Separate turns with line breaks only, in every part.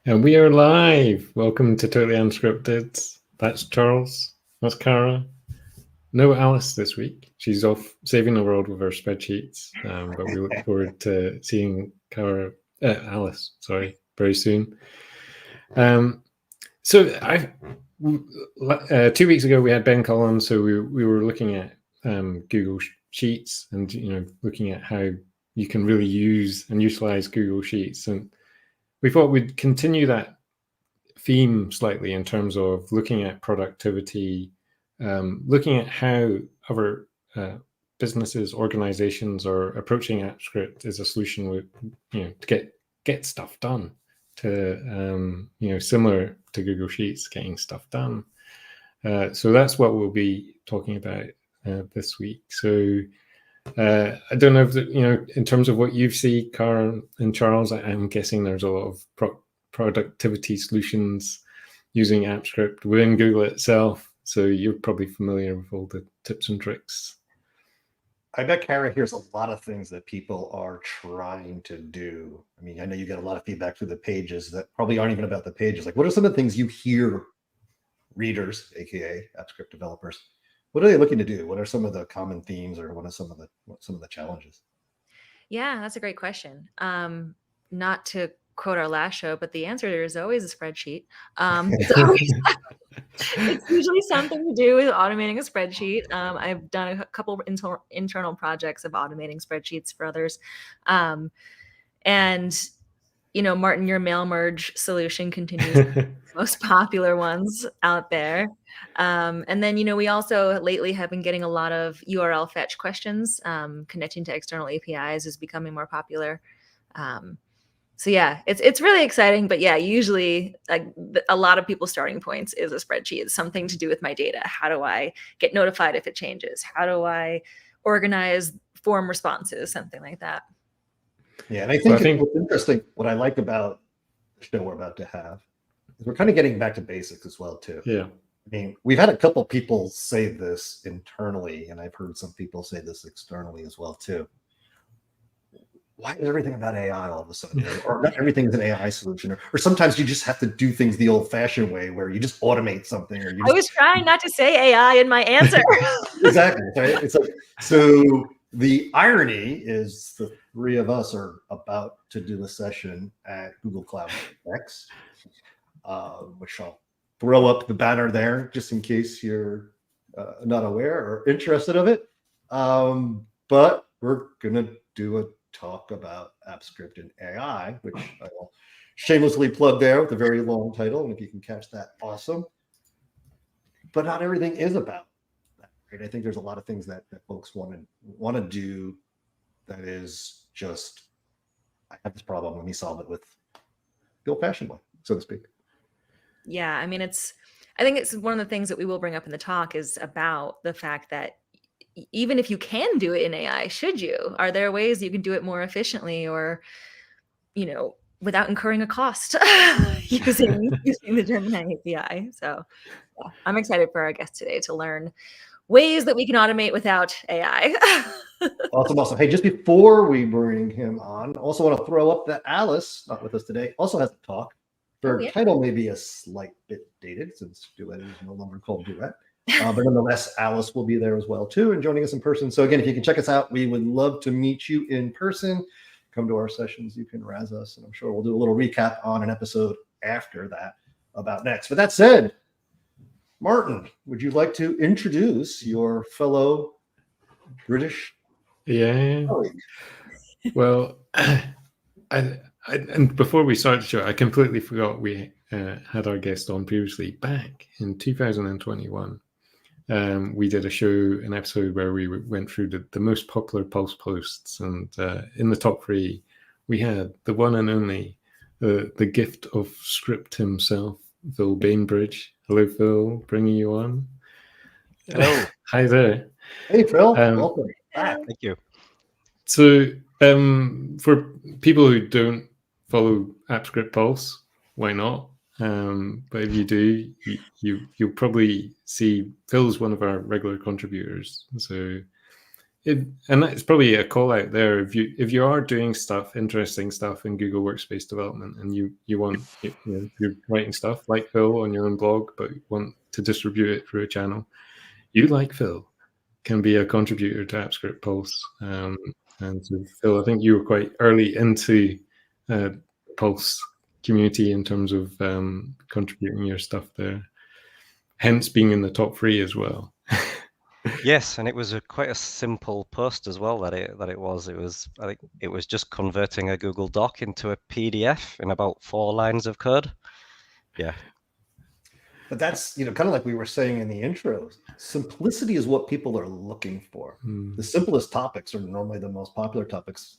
And we are live. Welcome to Totally Unscripted. That's Charles. That's Cara. No Alice this week. She's off saving the world with her spreadsheets. But we look forward to seeing Alice, very soon. So 2 weeks ago we had Ben Collins. So we were looking at Google Sheets and looking at how you can really use and utilize Google Sheets, and we thought we'd continue that theme slightly in terms of looking at productivity, looking at how other businesses, organizations are approaching AppScript as a solution with, to get stuff done, to similar to Google Sheets, getting stuff done. So that's what we'll be talking about this week. So I don't know if in terms of what you see, Cara and Charles, I'm guessing there's a lot of productivity solutions using AppScript within Google itself. So you're probably familiar with all the tips and tricks.
I bet Cara hears a lot of things that people are trying to do. I mean, I know you get a lot of feedback through the pages that probably aren't even about the pages. Like, what are some of the things you hear readers, aka AppScript developers, what are they looking to do? What are some of the common themes, or what are some of the challenges?
Yeah, that's a great question. Not to quote our last show, but the answer is always a spreadsheet. It's usually something to do with automating a spreadsheet. I've done a couple of internal projects of automating spreadsheets for others. And Martin, your mail merge solution continues to be the most popular ones out there. And then, we also lately have been getting a lot of URL fetch questions. Connecting to external APIs is becoming more popular. So yeah, it's really exciting. But yeah, usually a lot of people's starting points is a spreadsheet. It's something to do with my data. How do I get notified if it changes? How do I organize form responses? Something like that.
Yeah, and I think what's interesting, what I like about the show we're about to have, is we're kind of getting back to basics as well, too.
Yeah.
I mean, we've had a couple people say this internally, and I've heard some people say this externally as well, too. Why is everything about AI all of a sudden? Or not everything is an AI solution. Or sometimes you just have to do things the old-fashioned way, where you just automate something. Or I
was trying not to say AI in my answer.
Exactly. Right? It's like, so the irony is the three of us are about to do a session at Google Cloud X, which I'll throw up the banner there just in case you're not aware or interested of it. But we're going to do a talk about AppScript and AI, which I will shamelessly plug there with a very long title. And if you can catch that, awesome. But not everything is about that, right? I think there's a lot of things that folks want to do that is just, I have this problem, let me solve it with the old-fashioned way, so to speak.
Yeah, I mean, I think it's one of the things that we will bring up in the talk is about the fact that even if you can do it in AI, should you? Are there ways you can do it more efficiently or, without incurring a cost using the Gemini API? So yeah, I'm excited for our guest today to learn ways that we can automate without AI.
Awesome. Hey, just before we bring him on, I also want to throw up that Alice, not with us today, also has a talk. Her title may be a slight bit dated since Duet is no longer called Duet. But nonetheless, Alice will be there as well, too, and joining us in person. So again, if you can check us out, we would love to meet you in person. Come to our sessions. You can razz us, and I'm sure we'll do a little recap on an episode after that about next. But that said, Martin, would you like to introduce your fellow British colleague?
Well, and before we started the show, I completely forgot we had our guest on previously. Back in 2021, we did an episode where we went through the most popular Pulse posts, and in the top 3, we had the one and only, the gift of script himself, Phil Bainbridge. Hello, Phil, bringing you on.
Hello.
Hi there.
Hey, Phil. Welcome back.
Thank you.
So for people who don't follow AppScript Pulse, why not? But if you do, you'll probably see Phil's one of our regular contributors. So and that's probably a call out there. If you are doing stuff, interesting stuff in Google Workspace development, and you want, you're writing stuff like Phil on your own blog, but you want to distribute it through a channel, you, like Phil, can be a contributor to AppScript Pulse. And so, Phil, I think you were quite early into Pulse community in terms of contributing your stuff there, hence being in the top 3 as well.
Yes, and it was quite a simple post as well that it was. I think it was just converting a Google Doc into a PDF in about 4 lines of code. Yeah.
But that's, kind of like we were saying in the intro, simplicity is what people are looking for. The simplest topics are normally the most popular topics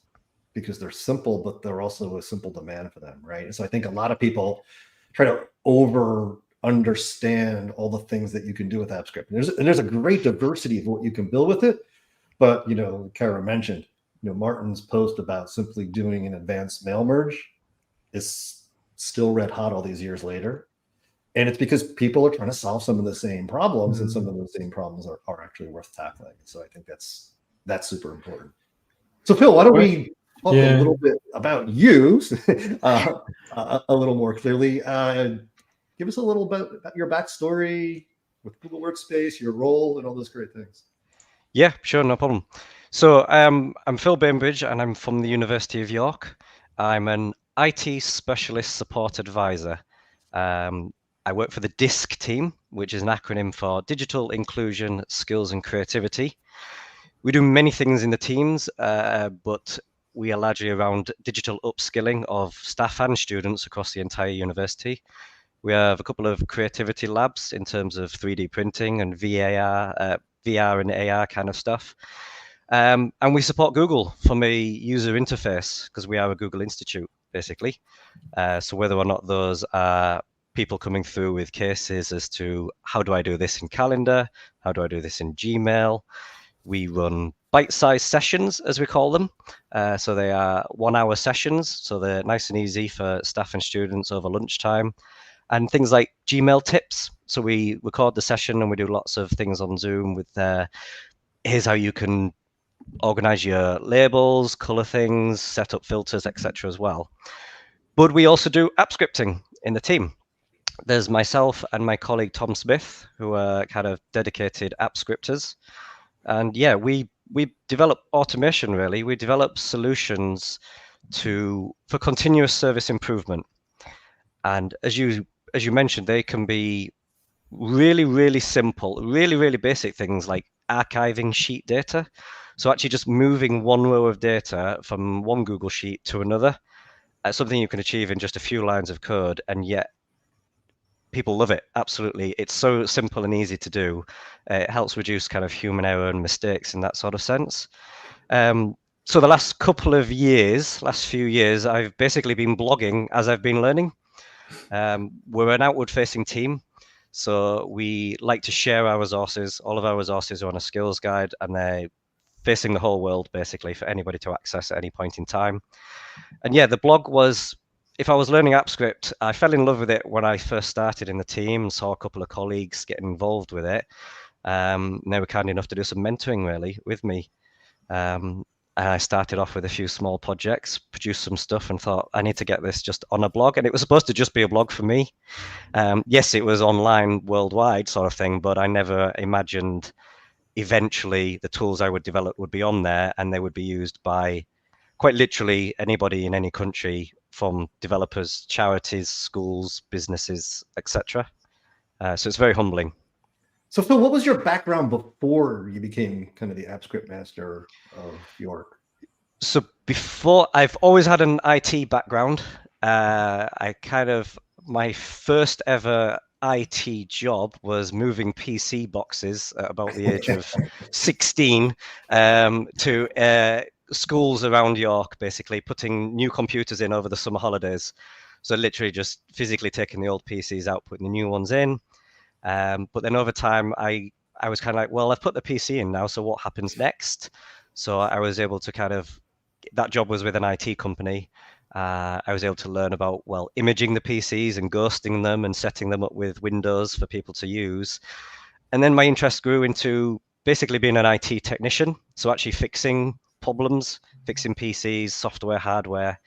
because they're simple, but they're also a simple demand for them, right? And so I think a lot of people try to understand all the things that you can do with AppScript. And there's a great diversity of what you can build with it. But, Kara mentioned, Martin's post about simply doing an advanced mail merge is still red hot all these years later. And it's because people are trying to solve some of the same problems, and some of those same problems are actually worth tackling. So I think that's super important. So Phil, why don't we talk a little bit about you a little more clearly? Give us a little bit about your backstory with Google Workspace, your role, and all those great things.
Yeah, sure, no problem. So I'm Phil Bainbridge, and I'm from the University of York. I'm an IT specialist support advisor. I work for the DISC team, which is an acronym for Digital Inclusion, Skills and Creativity. We do many things in the teams, but we are largely around digital upskilling of staff and students across the entire university. We have a couple of creativity labs in terms of 3D printing and VR and AR kind of stuff. And we support Google from a user interface because we are a Google Institute, basically. So whether or not those are people coming through with cases as to how do I do this in Calendar, how do I do this in Gmail, we run bite-sized sessions, as we call them. So they are 1-hour sessions, so they're nice and easy for staff and students over lunchtime. And things like Gmail tips. So we record the session and we do lots of things on Zoom with here's how you can organize your labels, color things, set up filters, etc. as well. But we also do app scripting in the team. There's myself and my colleague Tom Smith, who are kind of dedicated app scripters. And yeah, we develop automation, really. We develop solutions for continuous service improvement. And as you mentioned, they can be really, really simple, really, really basic things like archiving sheet data. So actually just moving one row of data from one Google Sheet to another, something you can achieve in just a few lines of code, and yet people love it. Absolutely. It's so simple and easy to do. It helps reduce kind of human error and mistakes in that sort of sense. So the last few years, I've basically been blogging as I've been learning. We're an outward-facing team, so we like to share our resources. All of our resources are on a skills guide, and they're facing the whole world, basically, for anybody to access at any point in time. And yeah, the blog was, if I was learning AppScript, I fell in love with it when I first started in the team, saw a couple of colleagues getting involved with it. And they were kind enough to do some mentoring, really, with me. And I started off with a few small projects, produced some stuff, and thought, I need to get this just on a blog. And it was supposed to just be a blog for me. Yes, it was online worldwide sort of thing, but I never imagined eventually the tools I would develop would be on there, and they would be used by quite literally anybody in any country, from developers, charities, schools, businesses, etc. So it's very humbling.
So Phil, what was your background before you became kind of the AppScript master of York?
So before, I've always had an IT background. My first ever IT job was moving PC boxes at about the age of 16 to schools around York, basically putting new computers in over the summer holidays. So literally just physically taking the old PCs out, putting the new ones in. But then over time, I was kind of like, well, I've put the PC in now, so what happens next? So I was able to that job was with an IT company. I was able to learn about, imaging the PCs and ghosting them and setting them up with Windows for people to use. And then my interest grew into basically being an IT technician, so actually fixing problems, fixing PCs, software, hardware.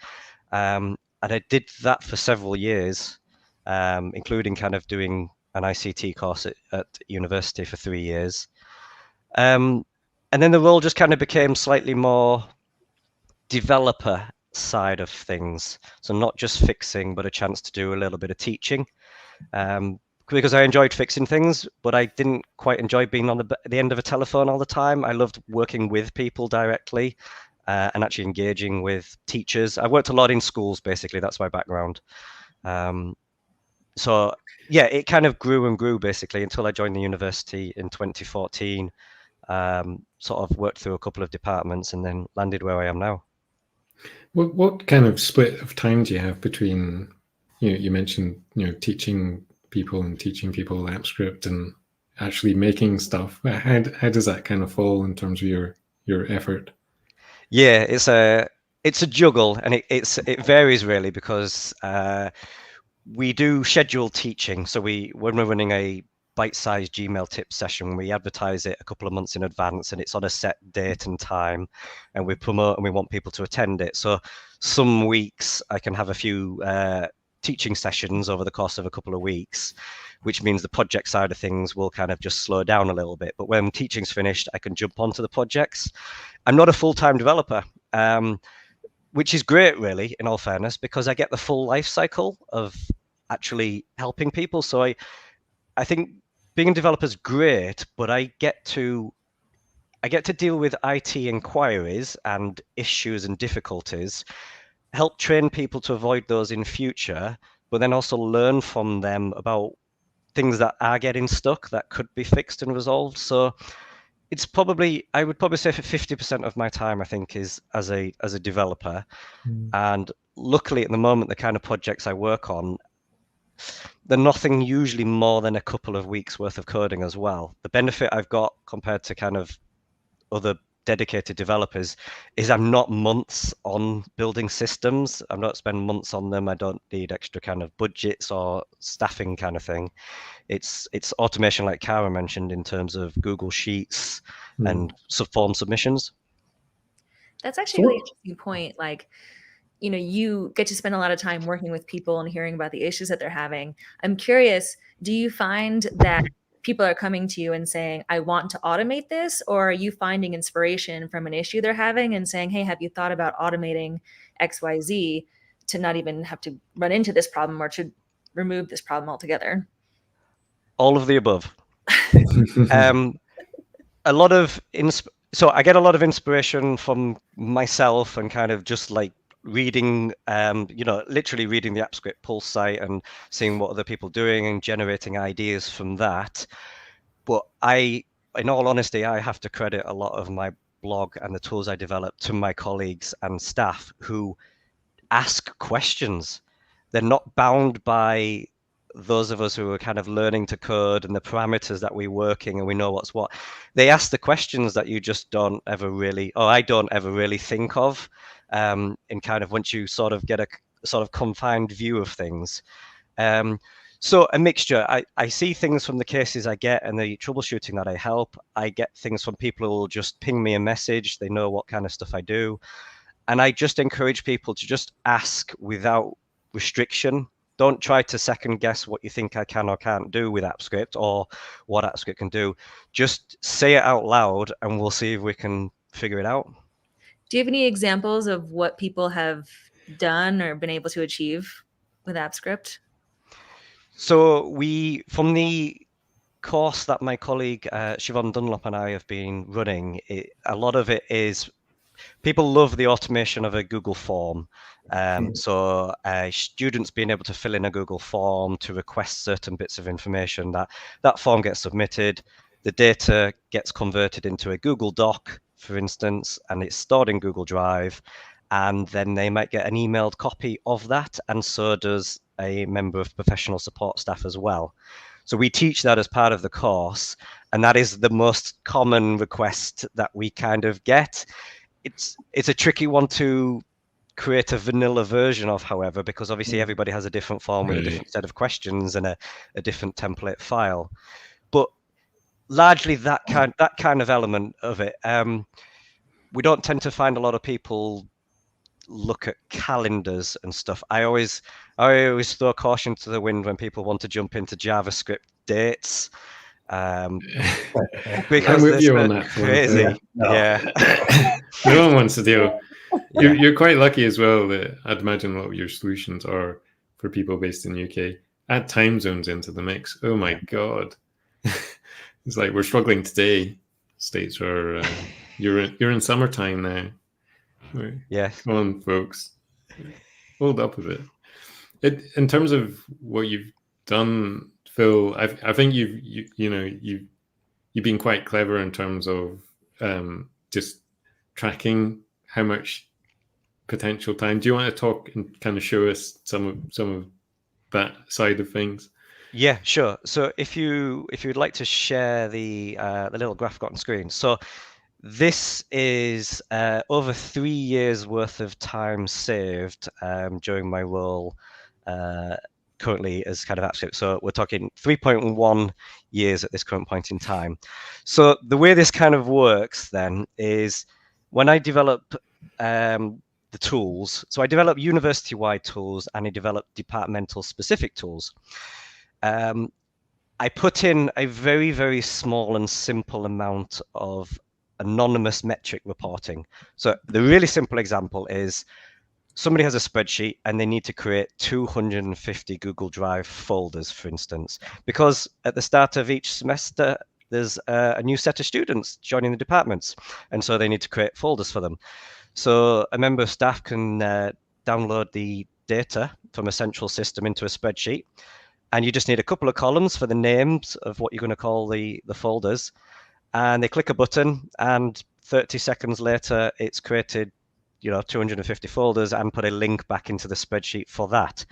And I did that for several years, including kind of doing an ICT course at university for 3 years. And then the role just kind of became slightly more developer side of things. So not just fixing, but a chance to do a little bit of teaching. Because I enjoyed fixing things, but I didn't quite enjoy being on the end of a telephone all the time. I loved working with people directly and actually engaging with teachers. I worked a lot in schools, basically. That's my background. So yeah, it kind of grew and grew basically until I joined the university in 2014. Sort of worked through a couple of departments and then landed where I am now.
What kind of split of time do you have between, you mentioned, teaching people AppScript and actually making stuff? How does that kind of fall in terms of your effort?
Yeah, it's a juggle, and it varies really because we do scheduled teaching. So when we're running a bite-sized Gmail tip session, we advertise it a couple of months in advance, and it's on a set date and time, and we promote and we want people to attend it. So some weeks I can have a few teaching sessions over the course of a couple of weeks, which means the project side of things will kind of just slow down a little bit. But when teaching's finished, I can jump onto the projects. I'm not a full-time developer, which is great, really, in all fairness, because I get the full life cycle of actually helping people. So I think being a developer is great, but I get to deal with IT inquiries and issues and difficulties, help train people to avoid those in future, but then also learn from them about things that are getting stuck that could be fixed and resolved. So it's I would probably say for 50% of my time, I think, is as a developer. And luckily at the moment, the kind of projects I work on, they're nothing usually more than a couple of weeks worth of coding as well. The benefit I've got compared to kind of other dedicated developers is I'm not months on building systems. I'm not spending months on them. I don't need extra kind of budgets or staffing kind of thing. It's automation like Kara mentioned in terms of Google Sheets and form submissions.
That's actually a really interesting point. Like, you get to spend a lot of time working with people and hearing about the issues that they're having. I'm curious, do you find that people are coming to you and saying, I want to automate this? Or are you finding inspiration from an issue they're having and saying, hey, have you thought about automating XYZ to not even have to run into this problem or to remove this problem altogether?
All of the above. So I get a lot of inspiration from myself and kind of just like reading, literally reading the AppScript Pulse site and seeing what other people are doing and generating ideas from that. But in all honesty, I have to credit a lot of my blog and the tools I develop to my colleagues and staff who ask questions. They're not bound by those of us who are kind of learning to code and the parameters that we're working and we know what's what. They ask the questions that you just don't ever really, or I don't ever really think of, in kind of once you sort of get a sort of confined view of things. So a mixture. I see things from the cases I get and the troubleshooting that I help. I get things from people who will just ping me a message. They know what kind of stuff I do. And I just encourage people to just ask without restriction. Don't try to second guess what you think I can or can't do with AppScript or what AppScript can do. Just say it out loud and we'll see if we can figure it out.
Do you have any examples of what people have done or been able to achieve with AppScript?
So from the course that my colleague Siobhan Dunlop and I have been running, a lot of it is people love the automation of a Google form. So students being able to fill in a Google form to request certain bits of information, that form gets submitted, the data gets converted into a Google Doc, for instance, and it's stored in Google Drive, and then they might get an emailed copy of that, and so does a member of professional support staff as well. So we teach that as part of the course, and that is the most common request that we kind of get. It's a tricky one to create a vanilla version of, however, because obviously everybody has a different form with a different set of questions and a different template file. But largely that kind of element of it. We don't tend to find a lot of people look at calendars and stuff. I always throw caution to the wind when people want to jump into JavaScript dates. Because
I'm with you
they're
on that
crazy.
one.
Yeah.
No one wants to deal.
Yeah.
You're quite lucky as well that I'd imagine a lot of your solutions are for people based in the UK. Add time zones into the mix. Oh my God. It's like we're struggling today. States are you're in summertime now.
Yeah.
Come on, folks. Hold up a bit. In terms of what you've done, Phil, I think you've been quite clever in terms of just tracking how much potential time. Do you want to talk and kind of show us some of that side of things?
Yeah, sure. So if you'd like to share the little graph got on screen. So this is over 3 years worth of time saved during my role currently as kind of AppScript. So we're talking 3.1 years at this current point in time. So the way this kind of works then is when I develop the tools, so I develop university-wide tools and I develop departmental specific tools. I put in a very, very small and simple amount of anonymous metric reporting. So the really simple example is somebody has a spreadsheet and they need to create 250 Google Drive folders, for instance, because at the start of each semester, there's a new set of students joining the departments. And so they need to create folders for them. So a member of staff can download the data from a central system into a spreadsheet. And you just need a couple of columns for the names of what you're going to call the folders. And they click a button and 30 seconds later, it's created 250 folders and put a link back into the spreadsheet for that.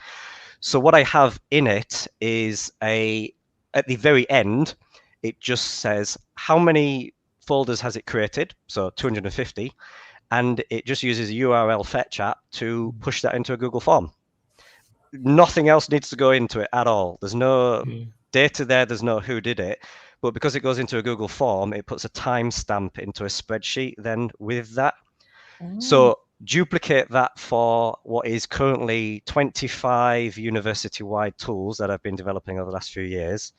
So what I have in it is at the very end, it just says how many folders has it created, so 250, and it just uses a URL fetch app to push that into a Google form. Nothing else needs to go into it at all. There's no data there, there's no who did it, but because it goes into a Google form, it puts a timestamp into a spreadsheet then with that. So duplicate that for what is currently 25 university-wide tools that I've been developing over the last few years.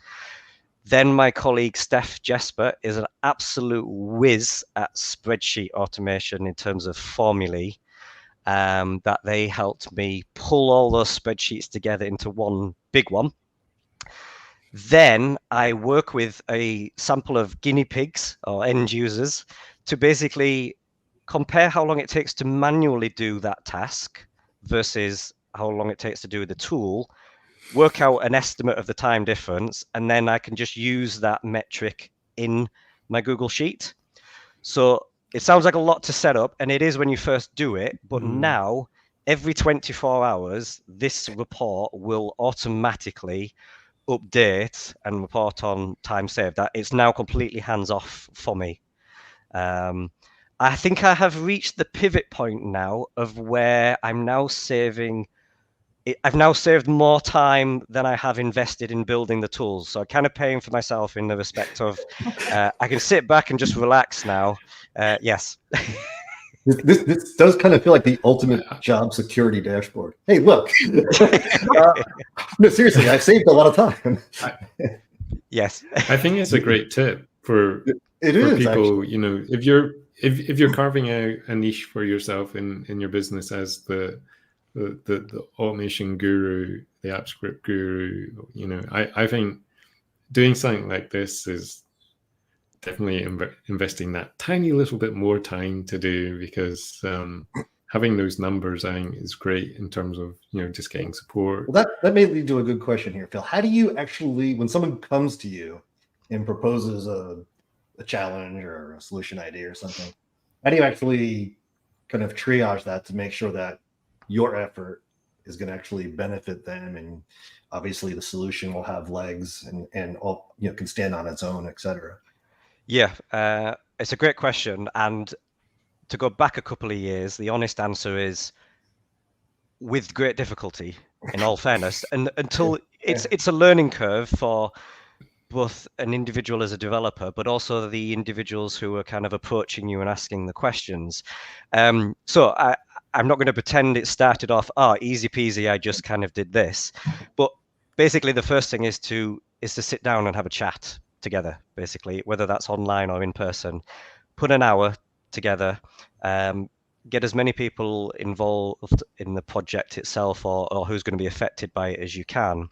Then my colleague Steph Jesper is an absolute whiz at spreadsheet automation in terms of formulae. That they helped me pull all those spreadsheets together into one big one. Then I work with a sample of guinea pigs or end users to basically compare how long it takes to manually do that task versus how long it takes to do the tool, work out an estimate of the time difference, and then I can just use that metric in my Google Sheet. So it sounds like a lot to set up, and it is when you first do it, but now every 24 hours, this report will automatically update and report on time saved. That it's now completely hands-off for me. I think I have reached the pivot point now of where I'm now saving. I've now saved more time than I have invested in building the tools. So I'm kind of paying for myself in the respect of I can sit back and just relax now. Yes.
This does kind of feel like the ultimate job security dashboard. Hey, look. No, seriously, I've saved a lot of time.
Yes.
I think it's a great tip for people. Actually. If you're carving out a niche for yourself in your business as the automation guru, the AppScript guru, I think doing something like this is definitely investing that tiny little bit more time to do, because having those numbers, I think, is great in terms of just getting support.
Well, that may lead to a good question here, Phil. How do you actually, when someone comes to you and proposes a challenge or a solution idea or something, how do you actually kind of triage that to make sure that your effort is going to actually benefit them, and obviously the solution will have legs and all, can stand on its own, etc.?
Yeah, it's a great question. And to go back a couple of years, the honest answer is with great difficulty, in all fairness, and until it's a learning curve for both an individual as a developer, but also the individuals who are kind of approaching you and asking the questions. So I'm not going to pretend it started off, easy peasy, I just kind of did this. But basically the first thing is to sit down and have a chat together, basically, whether that's online or in person. Put an hour together, get as many people involved in the project itself or who's going to be affected by it as you can.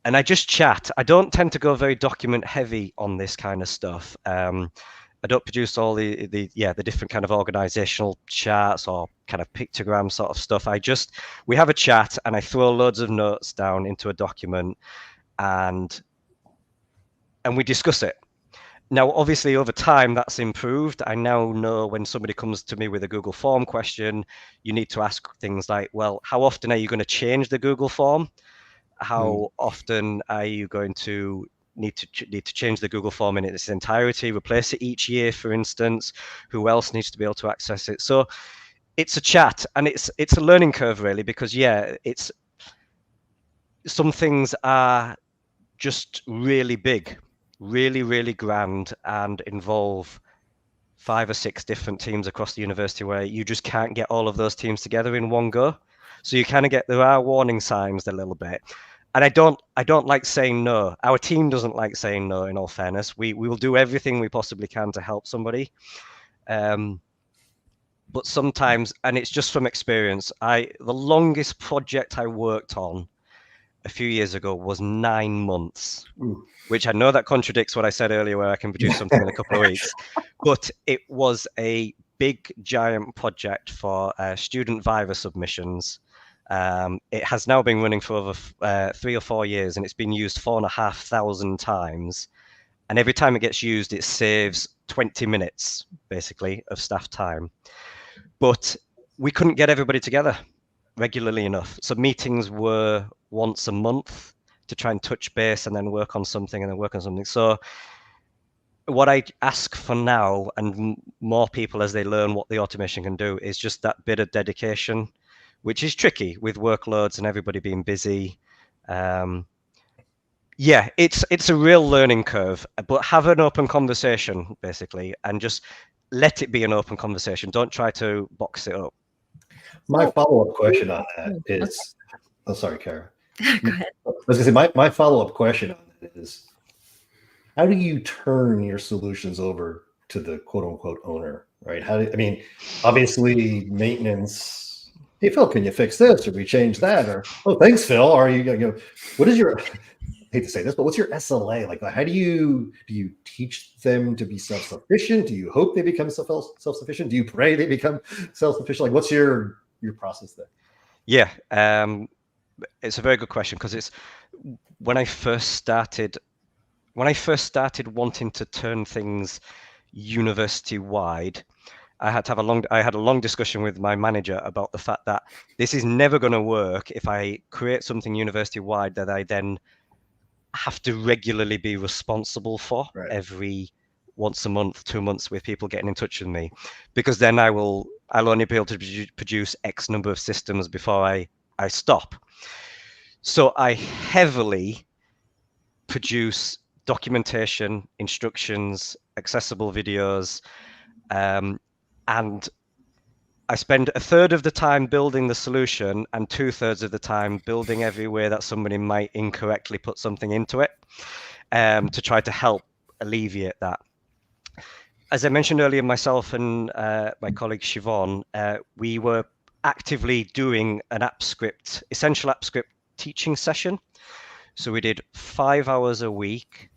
And I just chat. I don't tend to go very document heavy on this kind of stuff. I don't produce all the different kind of organizational charts or kind of pictogram sort of stuff. We have a chat and I throw loads of notes down into a document and we discuss it. Now, obviously, over time, that's improved. I now know when somebody comes to me with a Google form question, you need to ask things like, well, how often are you going to change the Google form? How often are you going to need to change the Google form in its entirety, replace it each year, for instance? Who else needs to be able to access it? So it's a chat, and it's a learning curve, really, because, some things are just really big, really, really grand, and involve 5 or 6 different teams across the university where you just can't get all of those teams together in one go. So you kind of there are warning signs a little bit. And I don't like saying no. Our team doesn't like saying no, in all fairness. We will do everything we possibly can to help somebody. But sometimes, and it's just from experience, the longest project I worked on a few years ago was 9 months, which I know that contradicts what I said earlier, where I can produce something in a couple of weeks. But it was a big, giant project for student Viva submissions. It has now been running for over 3 or 4 years, and it's been used 4,500 times. And every time it gets used, it saves 20 minutes, basically, of staff time. But we couldn't get everybody together regularly enough. So meetings were once a month to try and touch base and then work on something and then work on something. So what I ask for now, and more people as they learn what the automation can do, is just that bit of dedication, which is tricky with workloads and everybody being busy. It's a real learning curve, but have an open conversation, basically, and just let it be an open conversation. Don't try to box it up.
My follow-up question on that is, sorry, Kara.
Go ahead.
I was gonna say, my follow-up question on that is, how do you turn your solutions over to the quote unquote owner, right? Obviously maintenance, hey, Phil, can you fix this? Or we change that? Or, oh, thanks, Phil. Or what is your, I hate to say this, but what's your SLA? Like, how do you teach them to be self-sufficient? Do you hope they become self-sufficient? Do you pray they become self-sufficient? Like, what's your process there?
Yeah, it's a very good question, because it's when I first started wanting to turn things university-wide, I had a long discussion with my manager about the fact that this is never going to work if I create something university-wide that I then have to regularly be responsible for every once a month, 2 months, with people getting in touch with me, because then I'll only be able to produce X number of systems before I stop. So I heavily produce documentation, instructions, accessible videos, and I spend 1/3 of the time building the solution and 2/3 of the time building every way that somebody might incorrectly put something into it, to try to help alleviate that. As I mentioned earlier, myself and my colleague Siobhan, we were actively doing an essential AppScript teaching session. So we did 5 hours a week,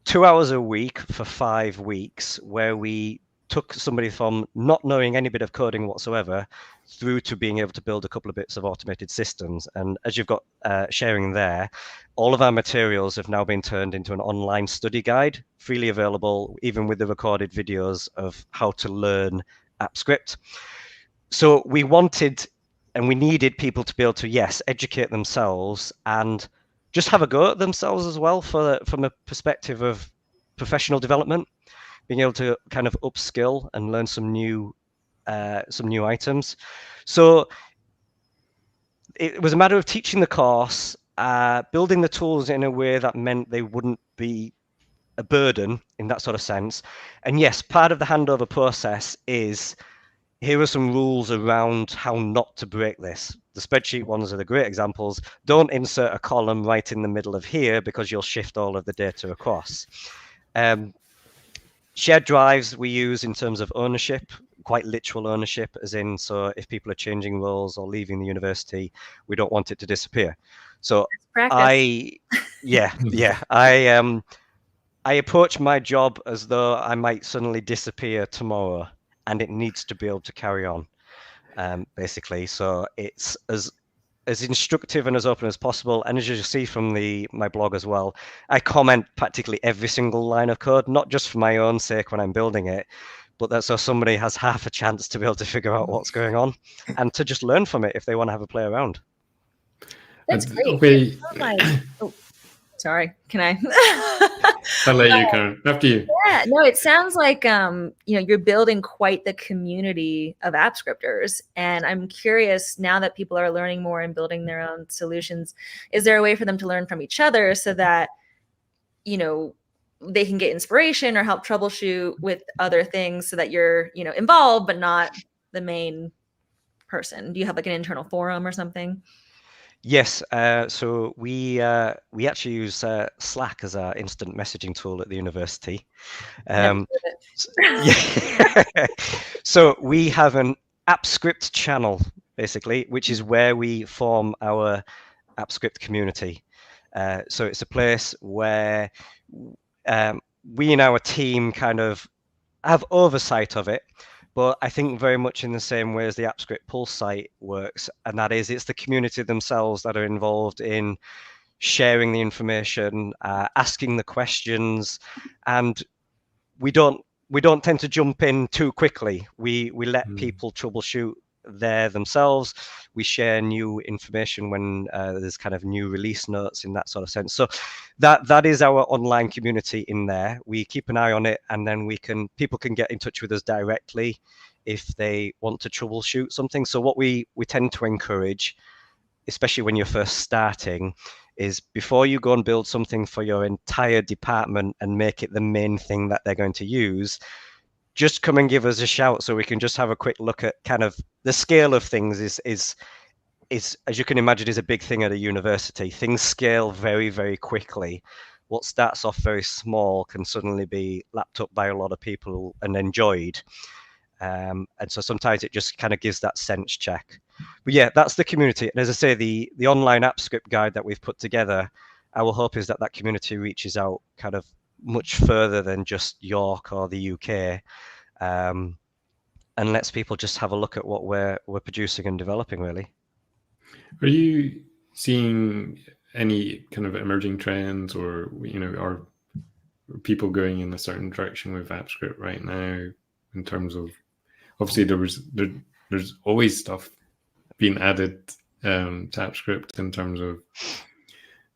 2 hours a week for 5 weeks, where we took somebody from not knowing any bit of coding whatsoever through to being able to build a couple of bits of automated systems. And as you've got sharing there, all of our materials have now been turned into an online study guide, freely available, even with the recorded videos of how to learn AppScript. So we wanted and we needed people to be able to, yes, educate themselves and just have a go at themselves as well from a perspective of professional development, being able to kind of upskill and learn some new items. So it was a matter of teaching the course building the tools in a way that meant they wouldn't be a burden in that sort of sense. And yes, part of the handover process is, here are some rules around how not to break this. The spreadsheet ones are the great examples. Don't insert a column right in the middle of here because you'll shift all of the data across. Shared drives we use in terms of ownership, quite literal ownership, as in, so if people are changing roles or leaving the university, we don't want it to disappear. So I approach my job as though I might suddenly disappear tomorrow, and it needs to be able to carry on, basically. So it's as instructive and as open as possible. And as you see from my blog as well, I comment practically every single line of code, not just for my own sake when I'm building it, but that so somebody has half a chance to be able to figure out what's going on and to just learn from it if they want to have a play around.
That's great.
Okay.
Oh, sorry. Can I?
I'll let you, Karen. After you.
Yeah, no, it sounds like you're building quite the community of app scripters. And I'm curious, now that people are learning more and building their own solutions, is there a way for them to learn from each other so that, they can get inspiration or help troubleshoot with other things so that you're, involved, but not the main person? Do you have like an internal forum or something?
Yes, so we actually use Slack as our instant messaging tool at the university. So we have an AppScript channel, basically, which is where we form our AppScript community. So it's a place where we in our team kind of have oversight of it. But I think very much in the same way as the AppScript Pulse site works, and that is, it's the community themselves that are involved in sharing the information, asking the questions, and we don't tend to jump in too quickly. We let people troubleshoot there themselves. We share new information when there's kind of new release notes in that sort of sense. So that is our online community in there. We keep an eye on it, and then people can get in touch with us directly if they want to troubleshoot something. So what we tend to encourage, especially when you're first starting, is before you go and build something for your entire department and make it the main thing that they're going to use, just come and give us a shout so we can just have a quick look at kind of the scale of things. Is as you can imagine, is a big thing at a university. Things scale very, very quickly. What starts off very small can suddenly be lapped up by a lot of people and enjoyed. And so sometimes it just kind of gives that sense check. But yeah, that's the community. And as I say, the online AppScript guide that we've put together, our hope is that community reaches out kind of much further than just York or the UK, and lets people just have a look at what we're producing and developing, really.
Are you seeing any kind of emerging trends, or are people going in a certain direction with AppScript right now? In terms of, obviously there's always stuff being added to AppScript in terms of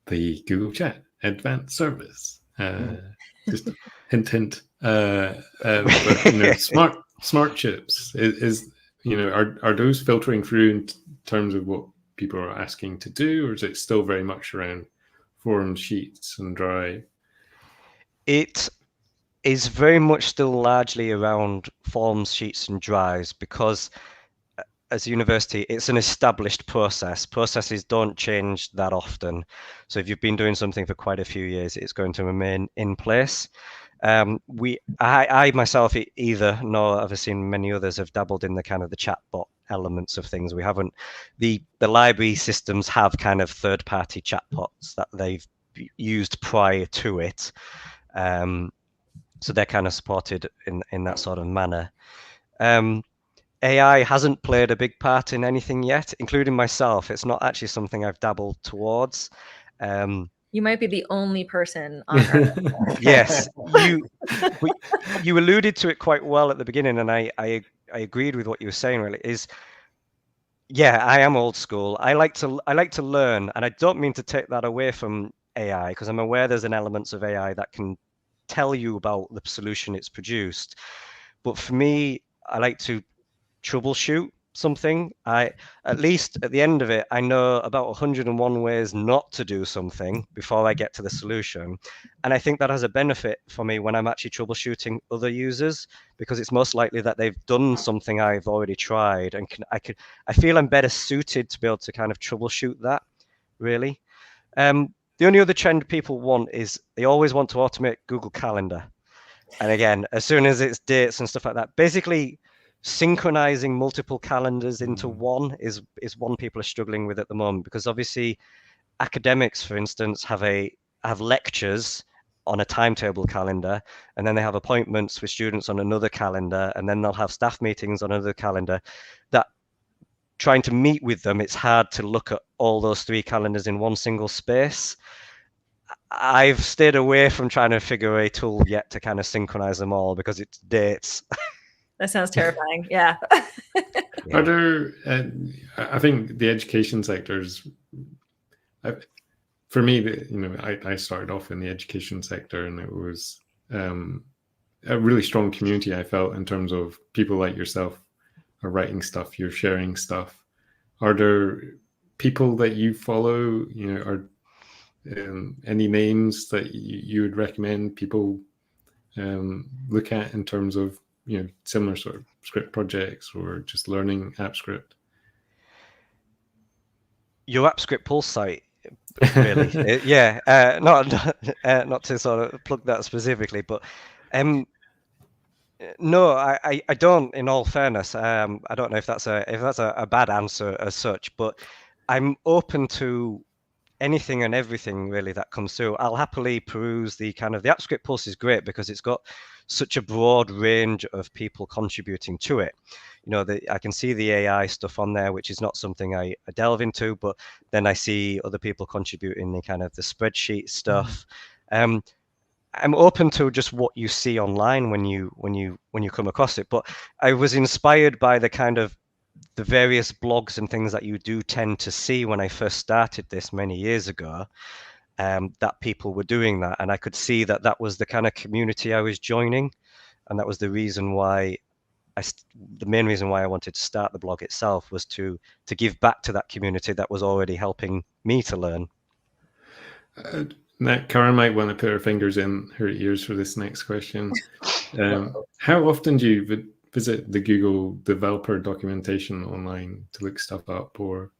the Google Chat Advanced Service. Just hint. But, smart chips are those filtering through in terms of what people are asking to do, or is it still very much around forms, sheets, and Drive?
It is very much still largely around forms, sheets, and drives, because as a university, it's an established process. Processes don't change that often. So if you've been doing something for quite a few years, it's going to remain in place. I myself either, nor have I seen many others, have dabbled in the kind of the chatbot elements of things. We haven't. The library systems have kind of third-party chatbots that they've used prior to it. So they're kind of supported in that sort of manner. AI hasn't played a big part in anything yet, including myself. It's not actually something I've dabbled towards.
You might be the only person on Earth.
Yes, you alluded to it quite well at the beginning, and I agreed with what you were saying. Really, I am old school. I like to learn, and I don't mean to take that away from AI, because I'm aware there's an elements of AI that can tell you about the solution it's produced. But for me, I like to troubleshoot something, at least at the end of it, I know about 101 ways not to do something before I get to the solution. And I think that has a benefit for me when I'm actually troubleshooting other users, because it's most likely that they've done something I've already tried, and I feel I'm better suited to be able to kind of troubleshoot that, really. The only other trend people want is they always want to automate Google Calendar. And again, as soon as it's dates and stuff like that, basically synchronizing multiple calendars into one is one people are struggling with at the moment, because obviously academics, for instance, have lectures on a timetable calendar, and then they have appointments with students on another calendar, and then they'll have staff meetings on another calendar. That trying to meet with them, it's hard to look at all those 3 calendars in one single space. I've stayed away from trying to figure a tool yet to kind of synchronize them all, because it's dates.
That sounds terrifying. Yeah.
Are there? I think the education sectors. For me, I started off in the education sector, and it was a really strong community. I felt, in terms of people like yourself are writing stuff, you're sharing stuff. Are there people that you follow? Are any names that you would recommend people look at in terms of similar sort of script projects, or just learning AppScript?
Your AppScript Pulse site, really. Yeah, not to sort of plug that specifically, but no, I don't. In all fairness, I don't know if that's a bad answer as such, but I'm open to anything and everything really that comes through. I'll happily peruse the AppScript Pulse is great because it's got such a broad range of people contributing to it. I can see the AI stuff on there, which is not something I delve into, but then I see other people contributing the the spreadsheet stuff. I'm open to just what you see online when you come across it. But I was inspired by the various blogs and things that you do tend to see when I first started this many years ago, that people were doing that. And I could see that was the kind of community I was joining. And that was the reason why the main reason why I wanted to start the blog itself, was to give back to that community that was already helping me to learn.
Karen might want to put her fingers in her ears for this next question. How often do you visit the Google developer documentation online to look stuff up, or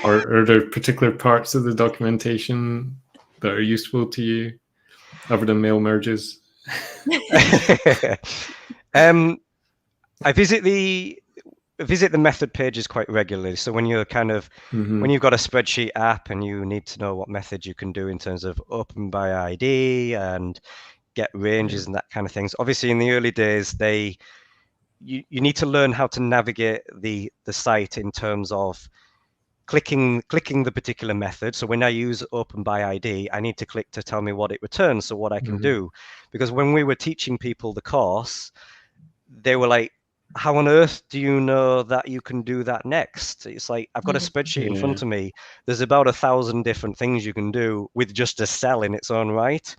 are there particular parts of the documentation that are useful to you other than mail merges?
I visit the method pages quite regularly. So when you're when you've got a spreadsheet app and you need to know what methods you can do in terms of open by ID and get ranges and that kind of things. Obviously, in the early days, you need to learn how to navigate the site in terms of clicking the particular method. So when I use open by ID, I need to click to tell me what it returns, so what I can do. Because when we were teaching people the course, they were like, how on earth do you know that you can do that next? It's like, I've got a spreadsheet in front of me. There's about 1,000 different things you can do with just a cell in its own right.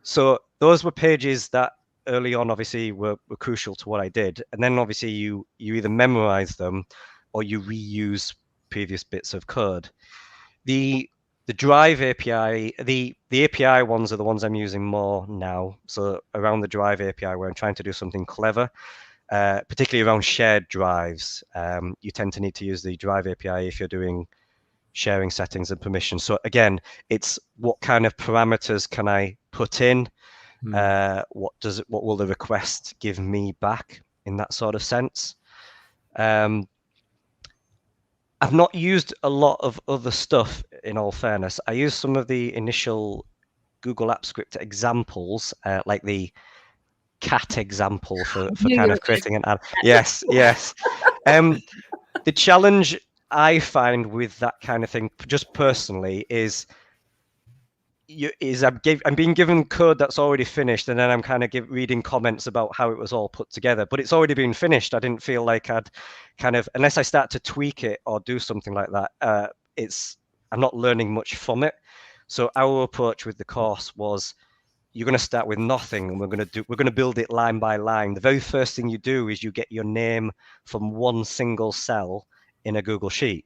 So those were pages that early on obviously were crucial to what I did. And then obviously you either memorize them or you reuse previous bits of code. The Drive API, the API ones are the ones I'm using more now. So around the Drive API, where I'm trying to do something clever, particularly around shared drives. You tend to need to use the Drive API if you're doing sharing settings and permissions. So again, it's what kind of parameters can I put in? What will the request give me back in that sort of sense? I've not used a lot of other stuff, in all fairness. I used some of the initial Google AppScript examples, like the cat example for kind of creating an ad. Yes. The challenge I find with that kind of thing, just personally, is I'm being given code that's already finished, and then I'm kind of reading comments about how it was all put together, but it's already been finished. I didn't feel like I'd unless I start to tweak it or do something like that, I'm not learning much from it. So our approach with the course was you're going to start with nothing, and we're going to build it line by line. The very first thing you do is you get your name from one single cell in a Google Sheet,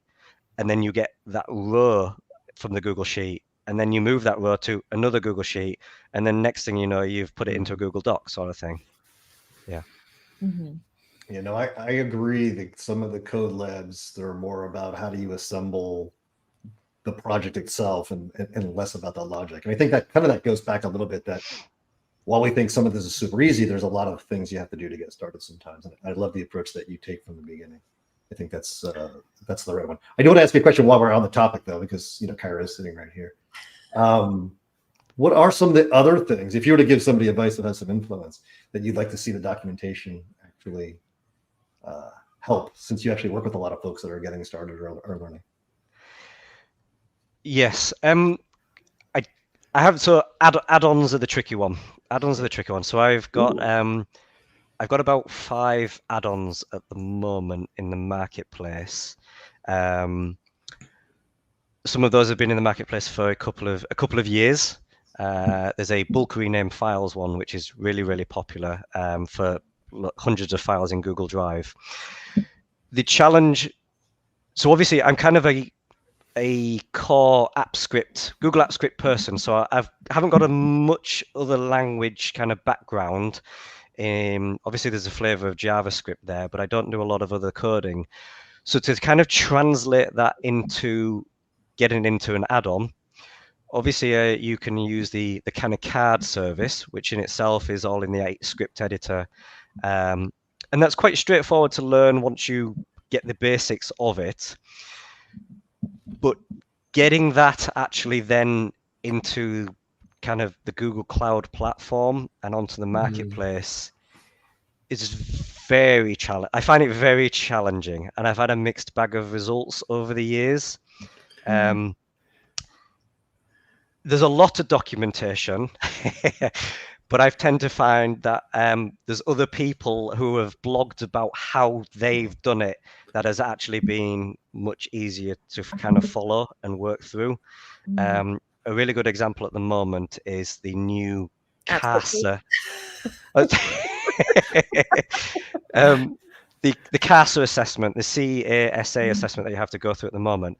and then you get that row from the Google Sheet, and then you move that row to another Google Sheet, and then next thing you know, you've put it into a Google Doc sort of thing. Yeah.
Mm-hmm.
You know, I agree that some of the code labs, they're more about how do you assemble the project itself and less about the logic. And I think that goes back a little bit, that while we think some of this is super easy, there's a lot of things you have to do to get started sometimes. And I love the approach that you take from the beginning. I think that's the right one. I do want to ask you a question while we're on the topic, though, because, you know, Kyra is sitting right here. What are some of the other things, if you were to give somebody advice that has some influence, that you'd like to see the documentation actually help, since you actually work with a lot of folks that are getting started or learning?
Yes. I have, so add-ons are the tricky one. Add-ons are the tricky one. So I've got about 5 add-ons at the moment in the marketplace. Some of those have been in the marketplace for a couple of years. There's a bulk rename files one, which is really, really popular for hundreds of files in Google Drive. The challenge, so obviously I'm kind of a core Google AppScript person, so I haven't got a much other language kind of background. Obviously there's a flavor of JavaScript there, but I don't do a lot of other coding. So to kind of translate that into getting into an add-on, obviously you can use the kind of card service, which in itself is all in the AppScript editor. And that's quite straightforward to learn once you get the basics of it. But getting that actually then into kind of the Google Cloud platform and onto the marketplace is very challenging. I find it very challenging, and I've had a mixed bag of results over the years. There's a lot of documentation, but I tend to find that there's other people who have blogged about how they've done it that has actually been much easier to kind of follow and work through. A really good example at the moment is the new CASA. The CASA assessment, the CASA assessment that you have to go through at the moment.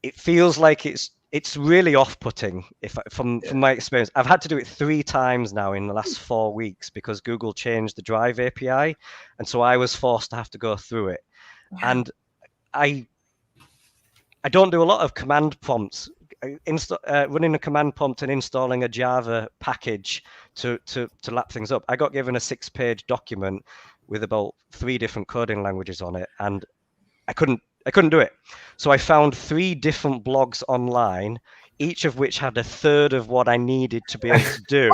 It feels like it's really off-putting. From my experience, I've had to do it 3 times now in the last 4 weeks because Google changed the Drive API, and so I was forced to have to go through it. Yeah. And I don't do a lot of command prompts. Running a command prompt and installing a Java package to lap things up. I got given a 6-page document with about 3 different coding languages on it, and I couldn't do it. So I found 3 different blogs online, each of which had a third of what I needed to be able to do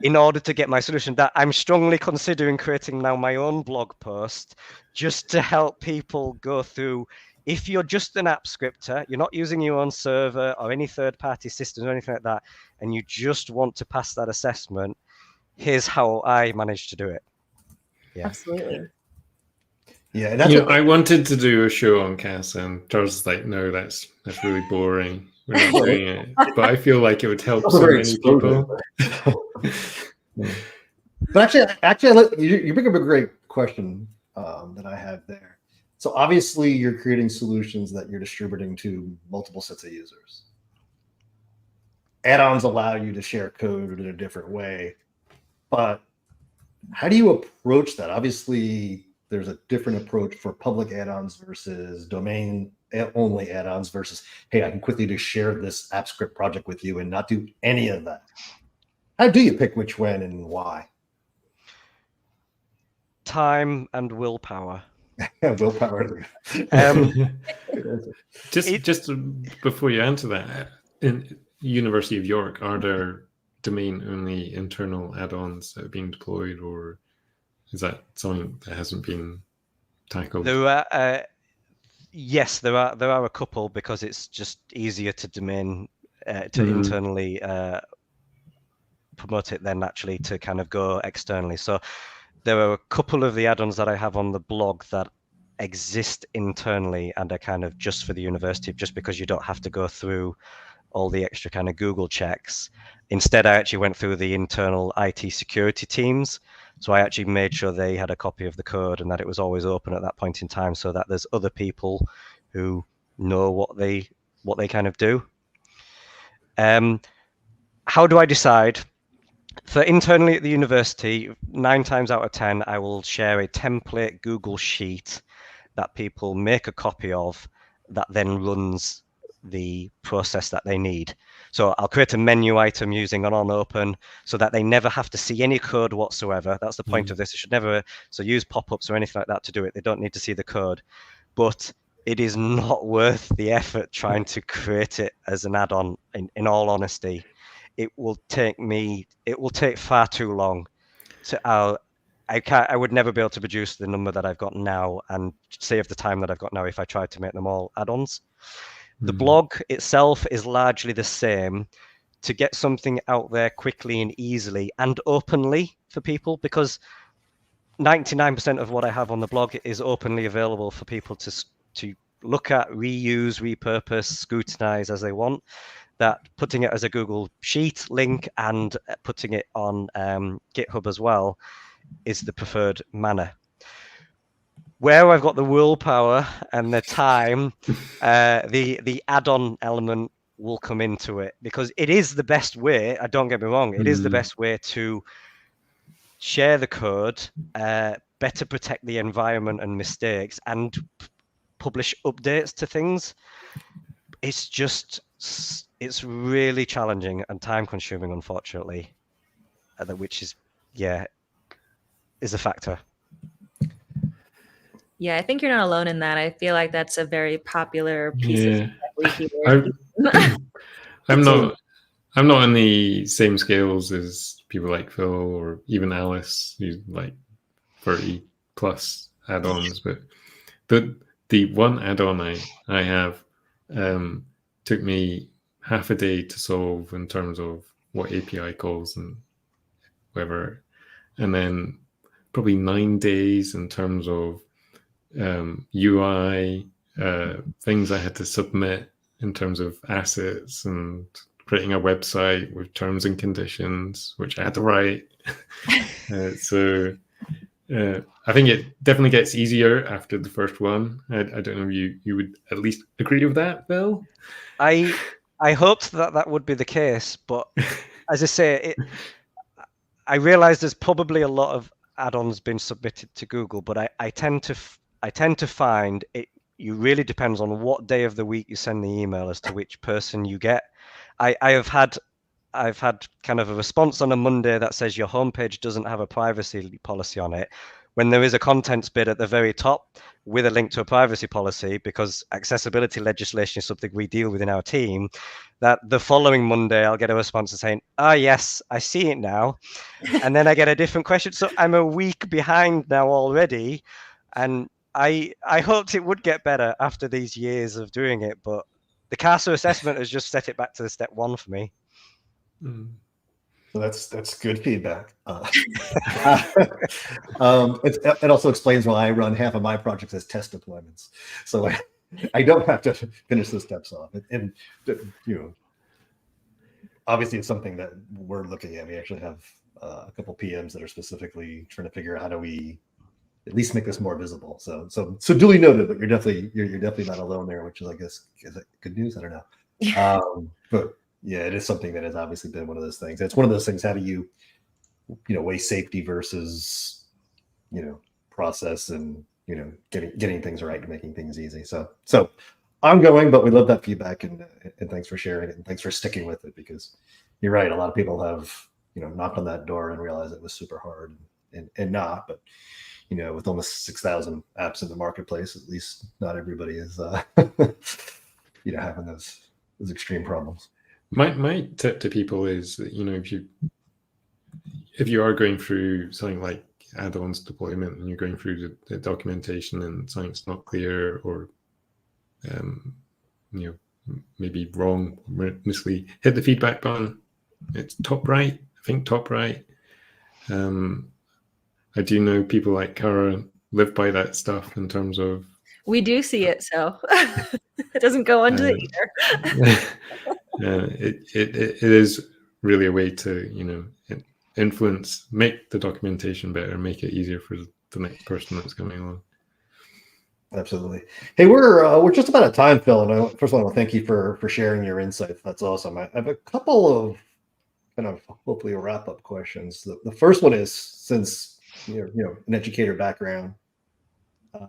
in order to get my solution. That I'm strongly considering creating now my own blog post just to help people go through. If you're just an app scripter, you're not using your own server or any third-party systems or anything like that, and you just want to pass that assessment, here's how I managed to do it. Yeah.
Absolutely.
Yeah, that's
I wanted to do a show on CASA, and Charles was like, "No, that's really boring. We're not doing it." But I feel like it would help so many people.
But actually, you bring up a great question that I have there. So obviously, you're creating solutions that you're distributing to multiple sets of users. Add-ons allow you to share code in a different way, but how do you approach that? Obviously, there's a different approach for public add-ons versus domain-only add-ons versus, hey, I can quickly just share this AppScript project with you and not do any of that. How do you pick which, when, and why?
Time and willpower.
Willpower.
Just before you answer that, in University of York, are there domain-only internal add-ons that are being deployed, or is that something that hasn't been tackled?
Yes, there are a couple, because it's just easier to domain to internally promote it than actually to kind of go externally. So there are a couple of the add-ons that I have on the blog that exist internally and are kind of just for the university, just because you don't have to go through all the extra kind of Google checks. Instead, I actually went through the internal IT security teams. So I actually made sure they had a copy of the code and that it was always open at that point in time, so that there's other people who know what they kind of do. How do I decide? For internally at the university, 9 times out of 10, I will share a template Google Sheet that people make a copy of that then runs the process that they need. So I'll create a menu item using an on-open so that they never have to see any code whatsoever. That's the point of this. It should never, so use pop-ups or anything like that to do it. They don't need to see the code. But it is not worth the effort trying to create it as an add-on, in all honesty. It will take far too long. I would never be able to produce the number that I've got now and save the time that I've got now if I tried to make them all add-ons. The blog itself is largely the same, to get something out there quickly and easily and openly for people, because 99% of what I have on the blog is openly available for people to look at, reuse, repurpose, scrutinize as they want. That putting it as a Google Sheet link and putting it on GitHub as well is the preferred manner. Where I've got the willpower and the time, the add-on element will come into it, because it is the best way. Don't get me wrong, it is the best way to share the code, better protect the environment and mistakes, and publish updates to things. It's really challenging and time consuming, unfortunately, which is a factor.
Yeah, I think you're not alone in that. I feel like that's a very popular piece of stuff we hear.
I'm not on the same scales as people like Phil or even Alice, who's like 30 plus add-ons. But the one add-on I have took me half a day to solve in terms of what API calls and whatever, and then probably 9 days in terms of UI things I had to submit in terms of assets and creating a website with terms and conditions, which I had to write. So I think it definitely gets easier after the first one. I don't know if you would at least agree with that, Bill?
I hoped that would be the case, but as I say, I realize there's probably a lot of add-ons been submitted to Google, but I tend to find it really depends on what day of the week you send the email as to which person you get. I've had kind of a response on a Monday that says your homepage doesn't have a privacy policy on it, when there is a contents bit at the very top with a link to a privacy policy, because accessibility legislation is something we deal with in our team. That the following Monday I'll get a response saying, yes, I see it now. And then I get a different question. So I'm a week behind now already. And I hoped it would get better after these years of doing it, but the CASA assessment has just set it back to the step 1 for me.
So that's good feedback. It also explains why I run half of my projects as test deployments, so I don't have to finish the steps off. And obviously it's something that we're looking at. We actually have a couple PMs that are specifically trying to figure out how do we at least make this more visible. So duly noted, but you're definitely not alone there, which is, I guess, is that good news? I don't know. But yeah, it is something that has obviously been one of those things. It's one of those things. How do you weigh safety versus, process and, getting things right and making things easy. So ongoing, but we love that feedback and thanks for sharing it and thanks for sticking with it, because you're right. A lot of people have, knocked on that door and realized it was super hard and not, but with almost 6,000 apps in the marketplace, at least not everybody is, having those extreme problems.
My tip to people is that, if you are going through something like add-ons deployment and you're going through the documentation and something's not clear or, maybe wrong, mislead, hit the feedback button. It's top right. I think top right. I do know people like Kara live by that stuff in terms of.
We do see it, so it doesn't go under the
it is really a way to influence, make the documentation better, make it easier for the next person that's coming along.
Absolutely. Hey, we're just about out of time, Phil. And first of all, I want to thank you for sharing your insights. That's awesome. I have a couple of kind of hopefully wrap-up questions. The first one is, since you're an educator background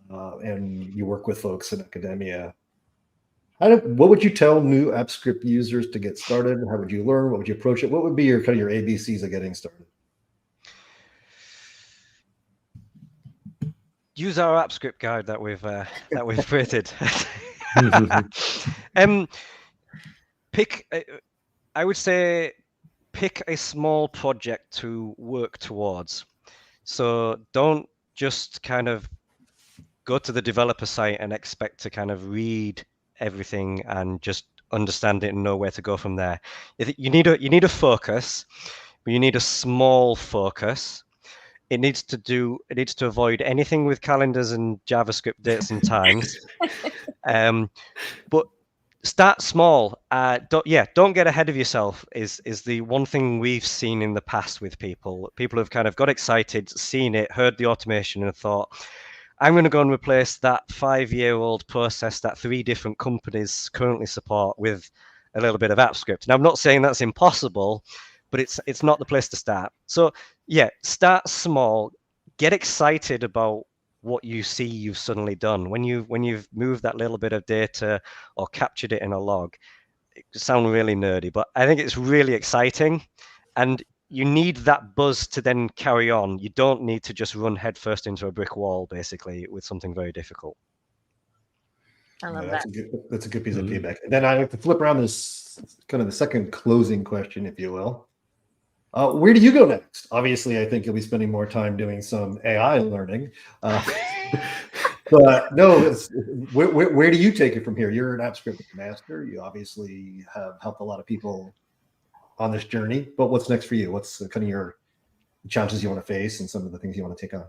and you work with folks in academia, what would you tell new AppScript users to get started? How would you learn? What would you approach it? What would be your kind of your ABCs of getting started?
Use our AppScript guide that we've created. I would say pick a small project to work towards. So don't just kind of go to the developer site and expect to kind of read everything and just understand it and know where to go from there. You need a focus, but you need a small focus. It needs to avoid anything with calendars and JavaScript dates and times. But start small. Don't get ahead of yourself is the one thing we've seen in the past with people. People have kind of got excited, seen it, heard the automation and thought, I'm going to go and replace that 5-year-old process that 3 different companies currently support with a little bit of AppScript. Now, I'm not saying that's impossible, but it's not the place to start. So yeah, start small, get excited about what you see you've suddenly done. When you've moved that little bit of data or captured it in a log, it sounds really nerdy, but I think it's really exciting. And you need that buzz to then carry on. You don't need to just run headfirst into a brick wall, basically, with something very difficult.
I love that.
That's a good piece of feedback. And then I have to flip around this kind of the second closing question, if you will. Where do you go next? Obviously, I think you'll be spending more time doing some AI learning. But no, where do you take it from here? You're an AppScript master. You obviously have helped a lot of people on this journey. But what's next for you? What's kind of your challenges you want to face and some of the things you want to take on?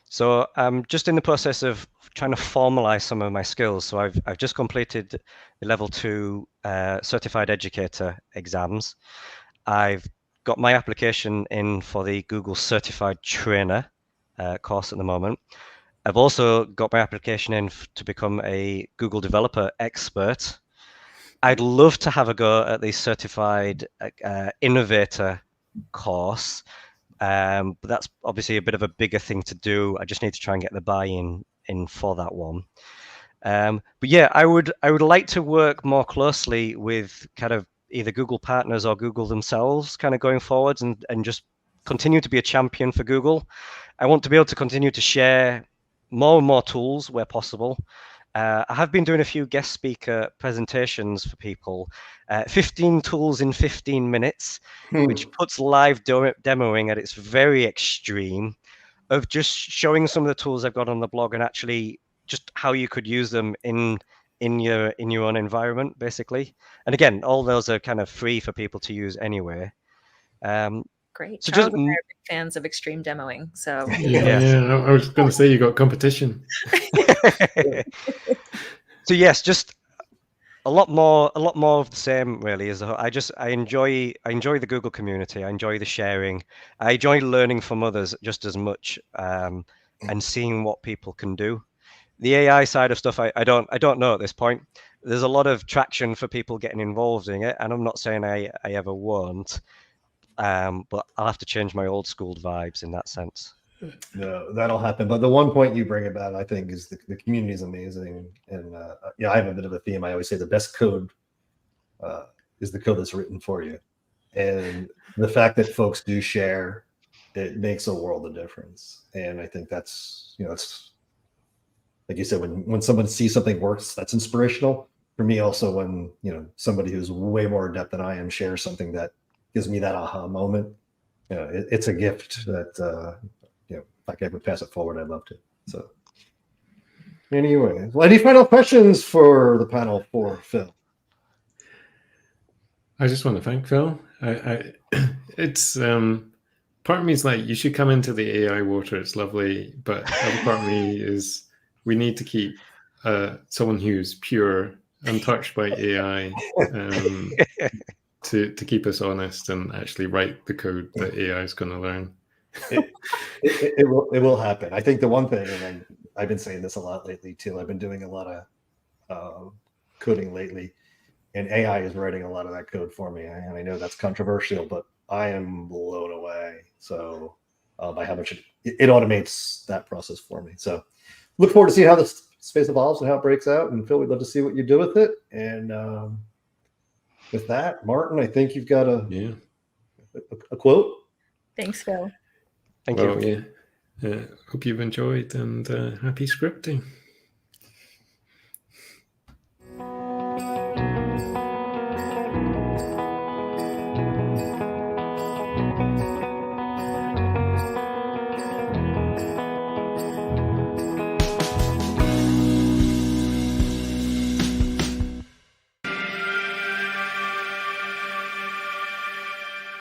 So I'm just in the process of trying to formalize some of my skills. So I've just completed the level 2 certified educator exams. I've got my application in for the Google certified trainer course at the moment. I've also got my application in to become a Google developer expert. I'd love to have a go at the certified innovator course. But that's obviously a bit of a bigger thing to do. I just need to try and get the buy-in for that one. But yeah, I would like to work more closely with kind of either Google partners or Google themselves kind of going forwards and just continue to be a champion for Google. I want to be able to continue to share more and more tools where possible. I have been doing a few guest speaker presentations for people, 15 tools in 15 minutes, which puts live demoing at its very extreme of just showing some of the tools I've got on the blog and actually just how you could use them in your own environment, basically. And again, all those are kind of free for people to use anyway.
Great.
So
Charles
just
and I are big fans of extreme demoing. So
yeah, I was going to say you got competition.
So yes, just a lot more of the same, really. I enjoy the Google community. I enjoy the sharing. I enjoy learning from others just as much, and seeing what people can do. The AI side of stuff, I don't know at this point. There's a lot of traction for people getting involved in it, and I'm not saying I ever won't. But I'll have to change my old school vibes in that sense.
No, that'll happen. But the one point you bring about, I think, is the community is amazing. And I have a bit of a theme. I always say the best code is the code that's written for you. And the fact that folks do share, it makes a world of difference. And I think that's, it's like you said, when someone sees something works, that's inspirational. For me also, when, somebody who's way more adept than I am shares something that gives me that aha moment, it's a gift that, if I could ever pass it forward, I'd love to. So anyway, well, any final questions for the panel for Phil?
I just want to thank Phil. It's part of me is like, you should come into the AI water. It's lovely. But other part of me is we need to keep someone who's pure untouched by AI to keep us honest and actually write the code that AI is going to learn.
It will happen. I think the one thing, and I've been saying this a lot lately too. I've been doing a lot of coding lately, and AI is writing a lot of that code for me. And I know that's controversial, but I am blown away. So by how much it automates that process for me. So look forward to see how this space evolves and how it breaks out. And Phil, we'd love to see what you do with it. And with that, Martin, I think you've got a quote.
Thanks, Phil.
Thank you.
Well, yeah. Hope you've enjoyed, and happy scripting.